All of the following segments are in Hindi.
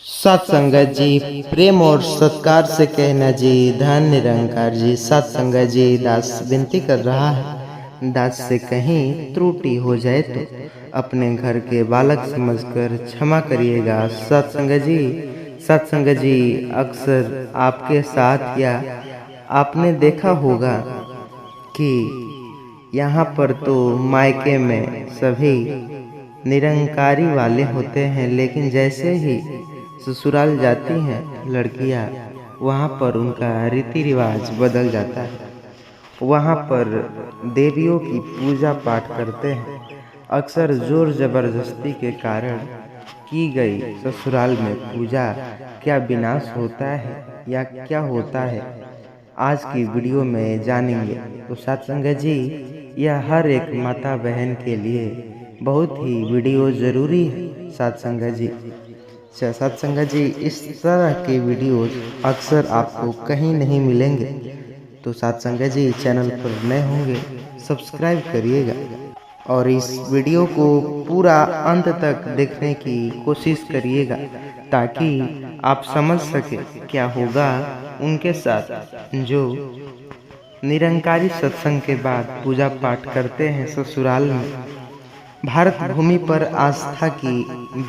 सत्संगत जी, प्रेम और सत्कार से कहना जी, धन निरंकार जी। सत्संगत जी, दास विनती कर रहा है, दास से कहीं त्रुटि हो जाए तो अपने घर के बालक समझकर क्षमा करिएगा। सत्संगत जी, सत्संगत जी, अक्सर आपके साथ या आपने देखा होगा कि यहाँ पर तो मायके में सभी निरंकारी वाले होते हैं, लेकिन जैसे ही ससुराल जाती हैं लड़कियाँ, वहाँ पर उनका रीति रिवाज बदल जाता है। वहाँ पर देवियों की पूजा पाठ करते हैं। अक्सर जोर जबरदस्ती के कारण की गई ससुराल में पूजा क्या विनाश होता है या क्या होता है, आज की वीडियो में जानेंगे। तो सत्संगत जी, यह हर एक माता बहन के लिए बहुत ही वीडियो ज़रूरी है। सत्संगत जी, सत्संगत जी, इस तरह के वीडियोस अक्सर आपको कहीं नहीं मिलेंगे। तो सत्संगत जी, चैनल पर नए होंगे सब्सक्राइब करिएगा और इस वीडियो को पूरा अंत तक देखने की कोशिश करिएगा, ताकि आप समझ सके क्या होगा उनके साथ जो निरंकारी सत्संग के बाद पूजा पाठ करते हैं ससुराल में। भारत भूमि पर आस्था की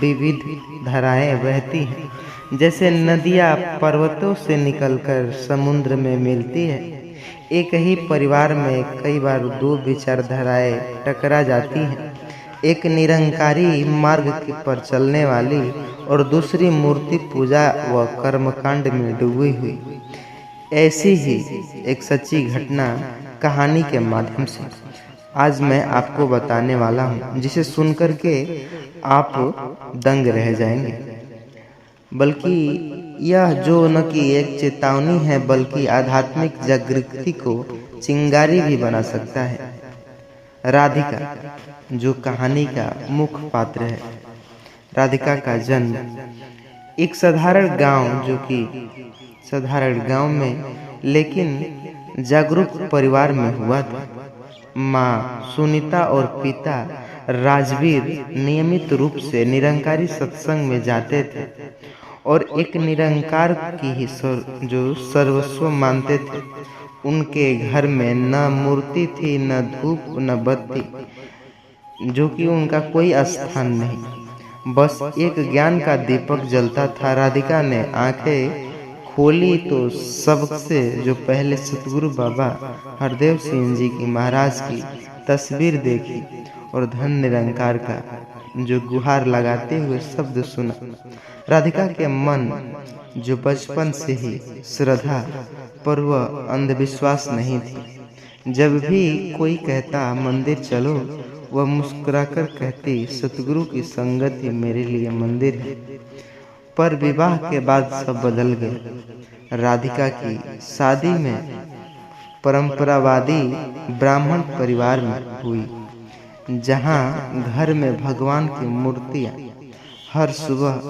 विविध धाराएं बहती हैं, जैसे नदियां पर्वतों से निकलकर समुद्र में मिलती है। एक ही परिवार में कई बार दो विचारधाराएं टकरा जाती हैं, एक निरंकारी मार्ग पर चलने वाली और दूसरी मूर्ति पूजा व कर्मकांड में डूबी हुई। ऐसी ही एक सच्ची घटना कहानी के माध्यम से आज मैं आपको बताने वाला हूँ, जिसे सुनकर के आप दंग रह जाएंगे। बल्कि यह जो न कि एक चेतावनी है, बल्कि आध्यात्मिक जागृति को चिंगारी भी बना सकता है। राधिका, जो कहानी का मुख्य पात्र है। राधिका का जन्म एक साधारण गांव में लेकिन जागरूक परिवार में हुआ था। माँ सुनीता और पिता राजवीर नियमित रूप से निरंकारी सत्संग में जाते थे और एक निरंकार की ही जो सर्वस्व मानते थे। उनके घर में न मूर्ति थी, न धूप, न बत्ती, जो कि उनका कोई स्थान नहीं, बस एक ज्ञान का दीपक जलता था। राधिका ने आंखें खोली तो सबसे जो पहले सतगुरु बाबा हरदेव सिंह जी की महाराज की तस्वीर देखी और धन निरंकार का जो गुहार लगाते हुए शब्द सुना। राधिका के मन, जो बचपन से ही श्रद्धा पर वह अंधविश्वास नहीं थी, जब भी कोई कहता मंदिर चलो, वह मुस्कुराकर कहती सतगुरु की संगत ही मेरे लिए मंदिर है। पर विवाह के बाद सब बदल गए। राधिका की शादी में परंपरावादी ब्राह्मण परिवार में हुई, जहां घर में भगवान की मूर्तियां हर सुबह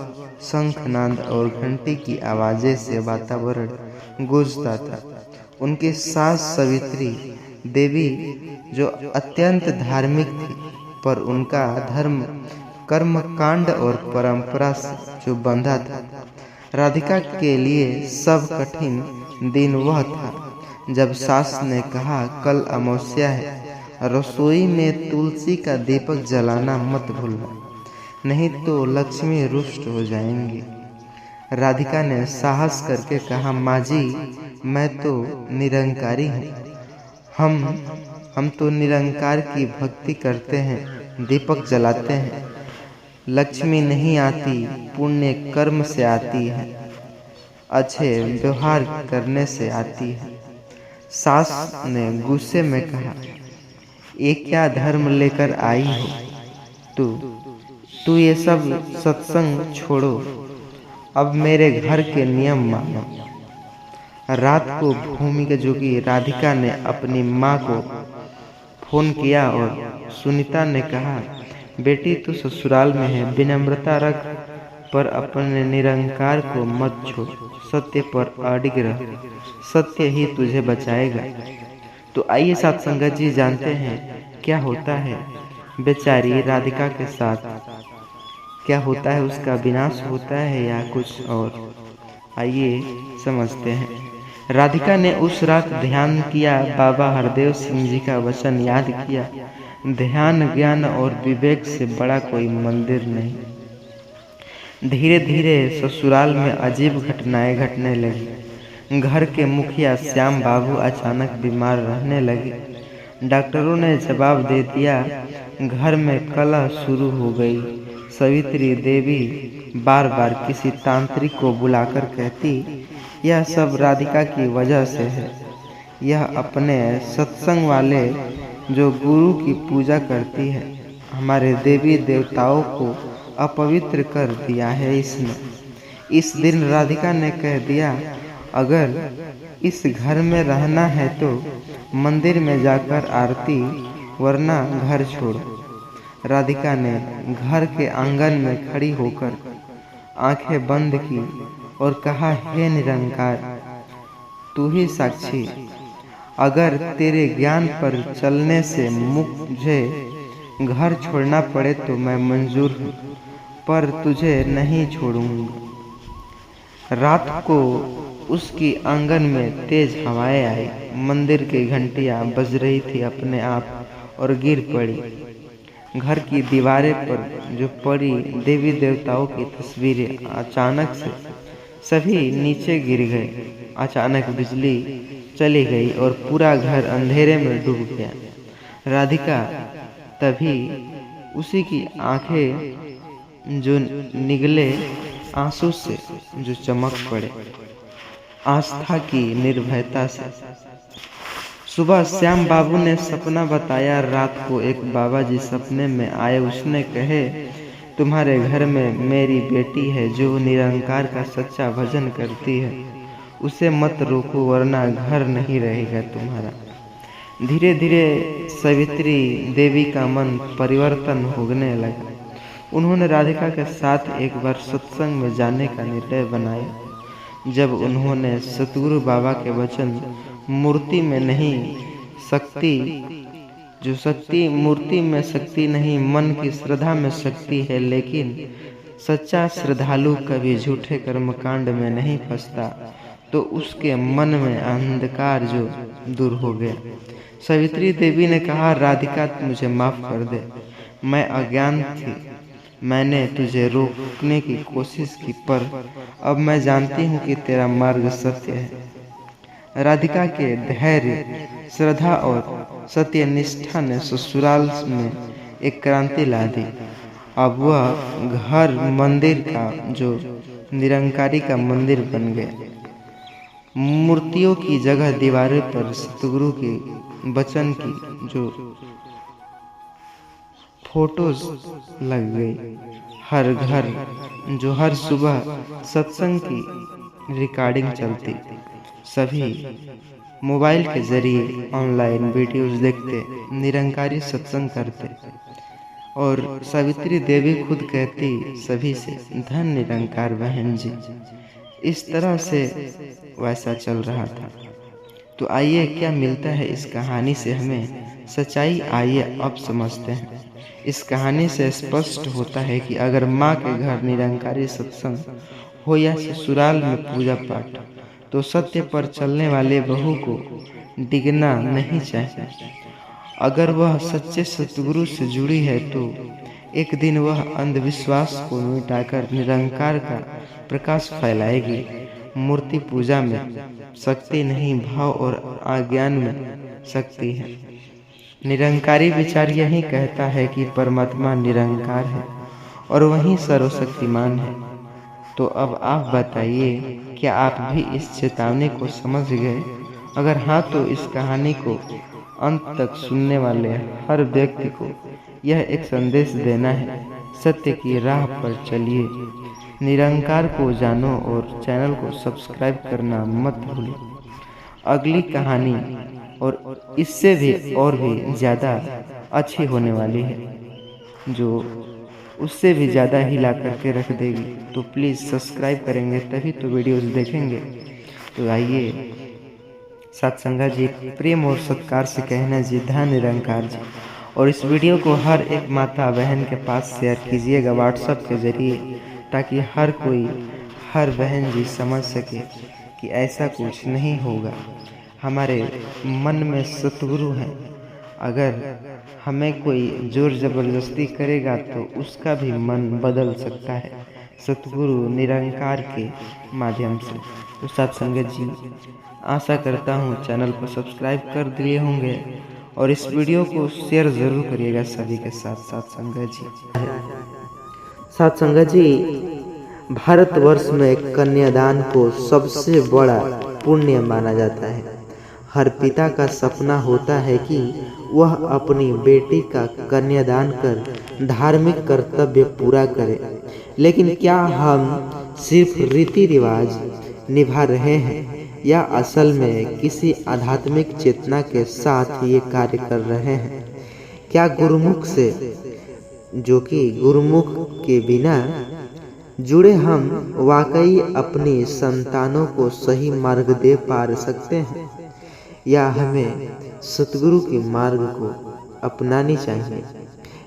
शंखनाद और घंटी की आवाज़ें से वातावरण गूंजता था। उनकी सास सावित्री देवी, जो अत्यंत धार्मिक थी, पर उनका धर्म कर्म कांड और परंपरा से जो बंधा था। राधिका के लिए सब कठिन दिन वह था जब सास ने कहा, कल अमावस्या है, रसोई में तुलसी का दीपक जलाना मत भूलना, नहीं तो लक्ष्मी रुष्ट हो जाएंगी। राधिका ने साहस करके कहा, माँ जी, मैं तो निरंकारी हूँ, हम तो निरंकार की भक्ति करते हैं, दीपक जलाते हैं। लक्ष्मी नहीं आती, पुण्य कर्म से आती है, अच्छे व्यवहार करने से आती है। सास ने गुस्से में कहा, ये क्या धर्म लेकर आई हो तू ये सब सत्संग छोड़ो, अब मेरे घर के नियम मानो। रात को भूमिका जो कि राधिका ने अपनी माँ को फोन किया और सुनीता ने कहा, बेटी तू ससुराल में है, विनम्रता रख, पर अपने निरंकार को मत छोड़, सत्य पर अडिग रह, सत्य ही तुझे बचाएगा। तो आइए सत्संगत जी, जानते हैं क्या होता है बेचारी राधिका के साथ। क्या होता है, उसका विनाश होता है या कुछ और? आइए समझते हैं। राधिका ने उस रात ध्यान किया, बाबा हरदेव सिंह जी का वचन याद किया, ध्यान ज्ञान और विवेक से बड़ा कोई मंदिर नहीं। धीरे धीरे ससुराल में अजीब घटनाएं घटने लगी। घर के मुखिया श्याम बाबू अचानक बीमार रहने लगे। डॉक्टरों ने जवाब दे दिया, घर में कलह शुरू हो गई। सावित्री देवी बार बार किसी तांत्रिक को बुलाकर कहती, यह सब राधिका की वजह से है। यह अपने सत्संग वाले जो गुरु की पूजा करती है, हमारे देवी देवताओं को अपवित्र कर दिया है इसने। इस दिन राधिका ने कह दिया, अगर इस घर में रहना है तो मंदिर में जाकर आरती, वरना घर छोड़ो। राधिका ने घर के आंगन में खड़ी होकर आंखें बंद की और कहा, हे निरंकार, तू ही साक्षी, अगर तेरे ज्ञान पर चलने से मुझे घर छोड़ना पड़े तो मैं मंजूर हूँ, पर तुझे नहीं छोड़ूंगा। रात को उसकी आंगन में तेज हवाएं आई। मंदिर की घंटियां बज रही थी अपने आप और गिर पड़ी। घर की दीवारें पर जो पड़ी देवी देवताओं की तस्वीरें अचानक से सभी नीचे गिर गए। अचानक बिजली चली गई और पूरा घर अंधेरे में डूब गया। राधिका तभी उसी की आंखें जो निगले आंसू से जो चमक पड़े, आस्था की निर्भयता से। सुबह श्याम बाबू ने सपना बताया। रात को एक बाबा जी सपने में आए। उसने कहे, तुम्हारे घर में मेरी बेटी है जो निरंकार का सच्चा भजन करती है, उसे मत रोको वरना घर नहीं रहेगा तुम्हारा। धीरे धीरे सावित्री देवी का मन परिवर्तन होने लगा। उन्होंने राधिका के साथ एक बार सत्संग में जाने का निर्णय बनाया। जब उन्होंने सतगुरु बाबा के वचन, मूर्ति में नहीं शक्ति, जो शक्ति मूर्ति में शक्ति नहीं, मन की श्रद्धा में शक्ति है, लेकिन सच्चा श्रद्धालु कभी झूठे कर्मकांड में नहीं फंसता, तो उसके मन में अंधकार जो दूर हो गया। सावित्री देवी ने कहा, राधिका मुझे माफ कर दे, मैं अज्ञान थी, मैंने तुझे रोकने की कोशिश की, पर अब मैं जानती हूँ कि तेरा मार्ग सत्य है। राधिका के धैर्य, श्रद्धा और सत्यनिष्ठा ने ससुराल में एक क्रांति ला दी। अब वह घर मंदिर का जो निरंकारी का मंदिर बन गया। मूर्तियों की जगह दीवारों पर सतगुरु के वचन की जो फोटोज लग गई। हर घर जो हर सुबह सत्संग की रिकॉर्डिंग चलती, सभी मोबाइल के जरिए ऑनलाइन वीडियोस देखते, निरंकारी सत्संग करते। और सावित्री देवी खुद कहती सभी से, धन निरंकार बहन जी। इस तरह से वैसा चल रहा था। तो आइए क्या मिलता है इस कहानी से हमें सच्चाई, आइए अब समझते हैं। इस कहानी से स्पष्ट होता है कि अगर माँ के घर निरंकारी सत्संग हो या ससुराल में पूजा पाठ, तो सत्य पर चलने वाले बहू को डिगना नहीं चाहिए। अगर वह सच्चे सतगुरु से जुड़ी है तो एक दिन वह अंधविश्वास को मिटाकर निरंकार का प्रकाश फैलाएगी। मूर्ति पूजा में शक्ति नहीं, भाव और अज्ञान में शक्ति है। निरंकारी विचार यही कहता है कि परमात्मा निरंकार है और वही सर्वशक्तिमान है। तो अब आप बताइए, क्या आप भी इस चेतावनी को समझ गए? अगर हाँ, तो इस कहानी को अंत तक सुनने वाले हर व्यक्ति को यह एक संदेश देना है, सत्य की राह पर चलिए, निरंकार को जानो और चैनल को सब्सक्राइब करना मत भूलिए। अगली कहानी और इससे भी और भी ज़्यादा अच्छी होने वाली है, जो उससे भी ज़्यादा हिला करके रख देगी। तो प्लीज़ सब्सक्राइब करेंगे तभी तो वीडियोस देखेंगे। तो आइए सत्संगा जी, प्रेम और सत्कार से कहना जी, धन निरंकार जी। और इस वीडियो को हर एक माता बहन के पास शेयर कीजिएगा व्हाट्सएप के ज़रिए, ताकि हर कोई, हर बहन जी समझ सके कि ऐसा कुछ नहीं होगा। हमारे मन में सतगुरु हैं। अगर हमें कोई जोर ज़बरदस्ती करेगा तो उसका भी मन बदल सकता है सतगुरु निरंकार के माध्यम से। तो साथ संगत जी, आशा करता हूँ चैनल को सब्सक्राइब कर दिए होंगे और इस वीडियो को शेयर ज़रूर करिएगा सभी के साथ। साथ संगत जी, भारतवर्ष में कन्यादान को सबसे बड़ा पुण्य माना जाता है। हर पिता का सपना होता है कि वह अपनी बेटी का कन्यादान कर धार्मिक कर्तव्य पूरा करे, लेकिन क्या हम सिर्फ रीति रिवाज निभा रहे हैं या असल में किसी आध्यात्मिक चेतना के साथ ये कार्य कर रहे हैं? क्या गुरुमुख से, जो कि गुरुमुख के बिना जुड़े, हम वाकई अपनी संतानों को सही मार्ग दे पा सकते हैं, या हमें सतगुरु के मार्ग को अपनानी चाहिए?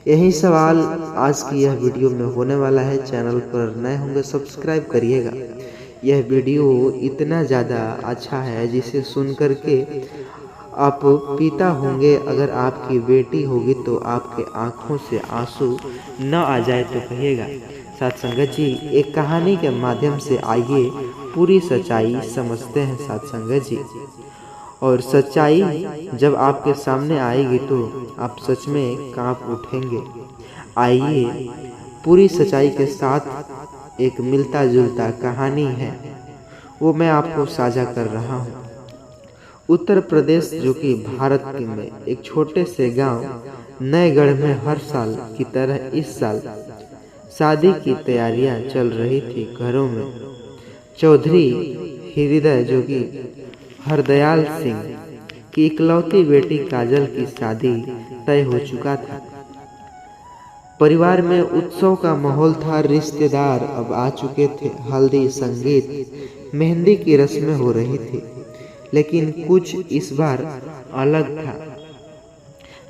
यही सवाल आज की यह वीडियो में होने वाला है। चैनल पर नए होंगे सब्सक्राइब करिएगा। यह वीडियो इतना ज़्यादा अच्छा है जिसे सुन कर के आप पिता होंगे, अगर आपकी बेटी होगी तो आपके आँखों से आंसू न आ जाए तो कहिएगा। साथ संगत जी, एक कहानी के माध्यम से आइए पूरी सच्चाई समझते हैं साथ संगत जी। और सच्चाई जब आपके सामने आएगी तो आप सच में कांप उठेंगे। आइए पूरी सच्चाई के साथ एक मिलता जुलता कहानी है, वो मैं आपको साझा कर रहा हूँ। उत्तर प्रदेश, जो कि भारत में एक छोटे से गांव नयगढ़ में हर साल की तरह इस साल शादी की तैयारियां चल रही थी। घरों में चौधरी हृदय, जो कि हरदयाल सिंह की इकलौती बेटी काजल की शादी तय हो चुका था। परिवार में उत्सव का माहौल था। रिश्तेदार अब आ चुके थे। हल्दी, संगीत, मेहंदी की रस्में हो रही थी, लेकिन कुछ इस बार अलग था।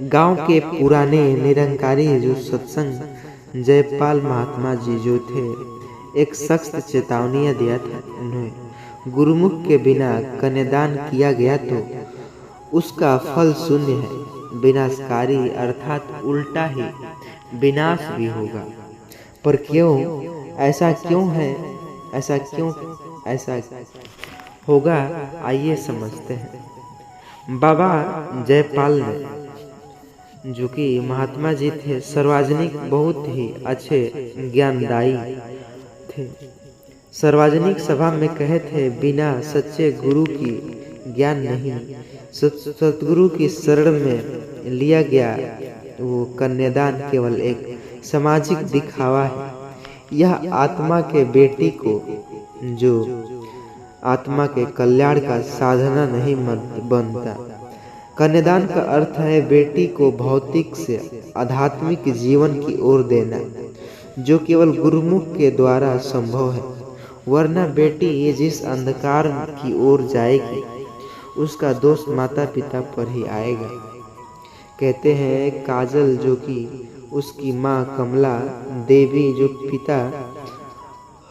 गांव के पुराने निरंकारी जो सत्संग जयपाल महात्मा जी जो थे, एक सख्त चेतावनी दिया था। उन्हें गुरुमुख के बिना कन्यादान किया गया तो उसका फल शून्य है, विनाशकारी, अर्थात उल्टा ही विनाश भी होगा। पर क्यों ऐसा क्यों है, ऐसा होगा, आइए समझते हैं। बाबा जयपाल ने, जो कि महात्मा जी थे, सार्वजनिक बहुत ही अच्छे ज्ञानदायी थे। सार्वजनिक सभा में कहे थे, बिना सच्चे गुरु की ज्ञान नहीं। सतगुरु की शरण में लिया गया वो कन्यादान केवल एक सामाजिक दिखावा है। यह आत्मा के बेटी को, जो आत्मा के कल्याण का साधना नहीं बनता। कन्यादान का अर्थ है बेटी को भौतिक से आध्यात्मिक जीवन की ओर देना, जो केवल गुरुमुख के द्वारा संभव है। वरना बेटी जिस अंधकार की ओर जाएगी, उसका दोष माता पिता पर ही आएगा। कहते हैं काजल, जो कि उसकी माँ कमला देवी, जो पिता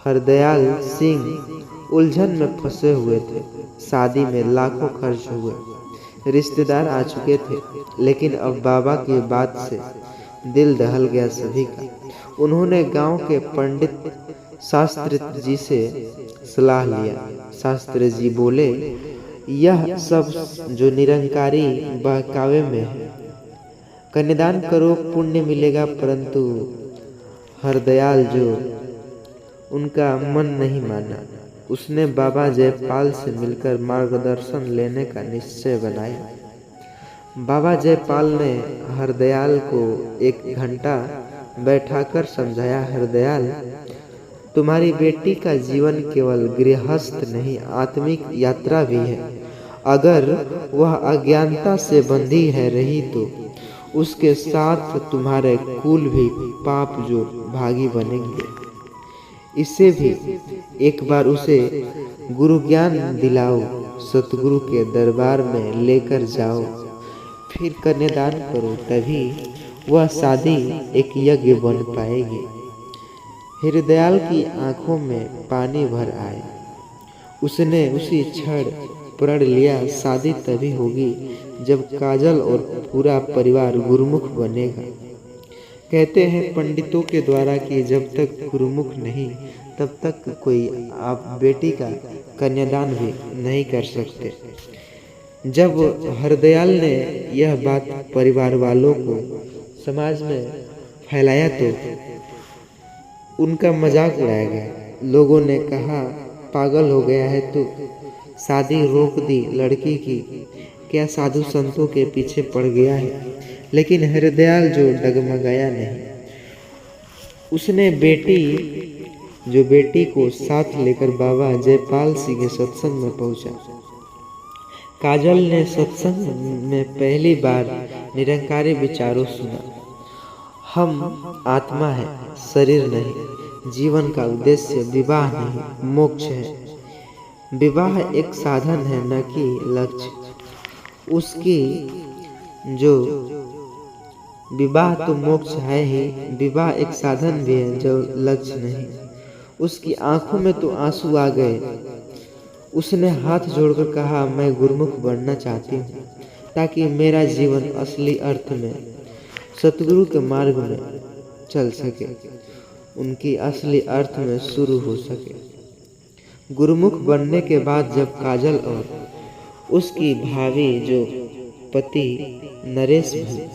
हरदयाल सिंह उलझन में फंसे हुए थे। शादी में लाखों खर्च हुए, रिश्तेदार आ चुके थे, लेकिन अब बाबा की बात से दिल दहल गया सभी का। उन्होंने गांव के पंडित शास्त्री जी से सलाह लिया। शास्त्री जी बोले, यह सब जो निरंकारी बहकावे में है, कन्यादान करो पुण्य मिलेगा। परंतु हरदयाल, जो उनका मन नहीं माना, उसने बाबा जयपाल से मिलकर मार्गदर्शन लेने का निश्चय बनाया। बाबा जयपाल ने हरदयाल को 1 घंटा बैठाकर समझाया, हरदयाल, तुम्हारी बेटी का जीवन केवल गृहस्थ नहीं, आत्मिक यात्रा भी है। अगर वह अज्ञानता से बंधी है रही तो उसके साथ तुम्हारे कुल भी पाप जो भागी बनेंगे। इससे भी एक बार उसे गुरु ज्ञान दिलाओ, सतगुरु के दरबार में लेकर जाओ, फिर कन्यादान करो, तभी वह शादी एक यज्ञ बन पाएगी। हृदयाल की आंखों में पानी भर आए। उसने उसी क्षण प्रण लिया, शादी तभी होगी जब काजल और पूरा परिवार गुरुमुख बनेगा। कहते हैं पंडितों के द्वारा कि जब तक गुरुमुख नहीं तब तक कोई आप बेटी का कन्यादान भी नहीं कर सकते। जब हरदयाल ने यह बात परिवार वालों को समाज में फैलाया तो उनका मजाक उड़ाया गया। लोगों ने कहा पागल हो गया है तो शादी रोक दी लड़की की, क्या साधु संतों के पीछे पड़ गया है। लेकिन हरदयाल जो डगमगाया नहीं, उसने बेटी को साथ लेकर बाबा जयपाल सिंह के सत्संग में पहुंचा। काजल ने सत्संग में पहली बार निरंकारी विचारों सुना। हम आत्मा है, शरीर नहीं। जीवन का उद्देश्य विवाह नहीं, मोक्ष है। विवाह एक साधन है, न कि लक्ष्य। उसकी जो विवाह तो मोक्ष है ही, विवाह एक साधन भी है जो लक्ष्य नहीं। उसकी आंखों में तो आंसू आ गए। उसने हाथ जोड़कर कहा, मैं गुरुमुख बनना चाहती हूँ ताकि मेरा जीवन असली अर्थ में सतगुरु के मार्ग में चल सके, उनकी असली अर्थ में शुरू हो सके। गुरुमुख बनने के बाद जब काजल और उसकी भाभी जो पति नरेश भी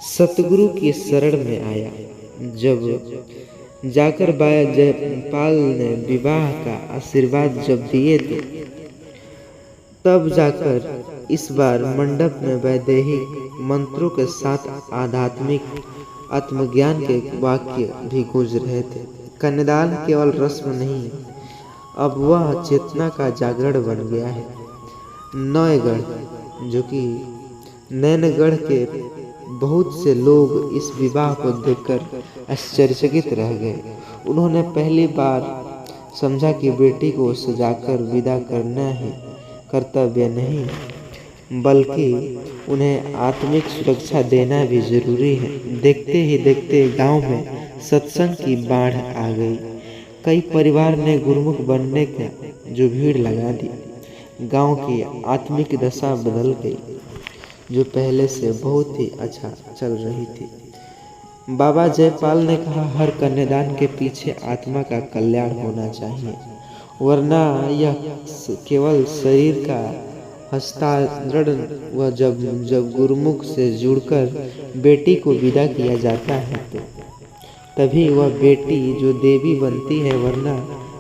सतगुरु की शरण में आया, जब जाकर बाया जयपाल ने विवाह का आशीर्वाद जब दिए थे, तब जाकर इस बार मंडप में वैदेहिक मंत्रों के साथ आध्यात्मिक आत्मज्ञान के वाक्य भी गूंज रहे थे। कन्यादान केवल रस्म नहीं, अब वह चेतना का जागरण बन गया है। नौगढ़ जो कि नैनगढ़ के बहुत से लोग इस विवाह को देखकर आश्चर्यचकित रह गए। उन्होंने पहली बार समझा कि बेटी को सजाकर विदा करना ही कर्तव्य नहीं, बल्कि उन्हें आत्मिक सुरक्षा देना भी जरूरी है। देखते ही देखते गांव में सत्संग की बाढ़ आ गई। कई परिवार ने गुरुमुख बनने का जो भीड़ लगा दी। गांव की आत्मिक दशा बदल गई, जो पहले से बहुत ही अच्छा चल रही थी। बाबा जयपाल ने कहा, हर कन्यादान के पीछे आत्मा का कल्याण होना चाहिए, वरना यह केवल शरीर का हस्तांतरण। व जब गुरुमुख से जुड़कर बेटी को विदा किया जाता है तो तभी वह बेटी जो देवी बनती है, वरना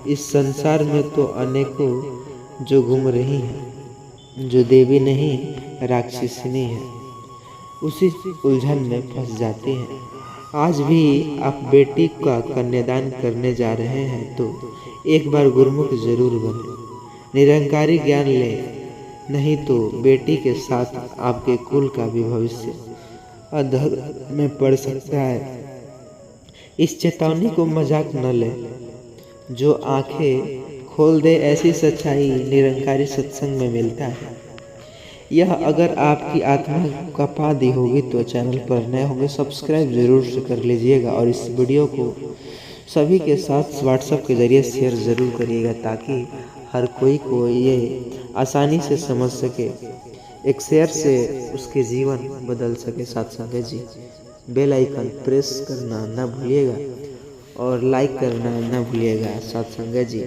इस संसार में तो अनेकों जो घूम रही हैं, जो देवी नहीं राक्षसिनी है, उसी उलझन में फंस जाती हैं। आज भी आप बेटी का कन्यादान करने जा रहे हैं तो एक बार गुरुमुख जरूर बने, निरंकारी ज्ञान ले, नहीं तो बेटी के साथ आपके कुल का भी भविष्य अधर्म में पड़ सकता है। इस चेतावनी को मजाक न ले। जो आंखें खोल दे ऐसी सच्चाई निरंकारी सत्संग में मिलता है। यह अगर आपकी आत्मा का पा दी होगी तो चैनल पर नए होंगे सब्सक्राइब जरूर से कर लीजिएगा और इस वीडियो को सभी के साथ व्हाट्सएप के जरिए शेयर ज़रूर करिएगा ताकि हर कोई को ये आसानी से समझ सके। एक शेयर से उसके जीवन बदल सके। साथ संगे जी बेल आइकन प्रेस करना ना भूलिएगा और लाइक करना ना भूलिएगा। साथ संगे जी।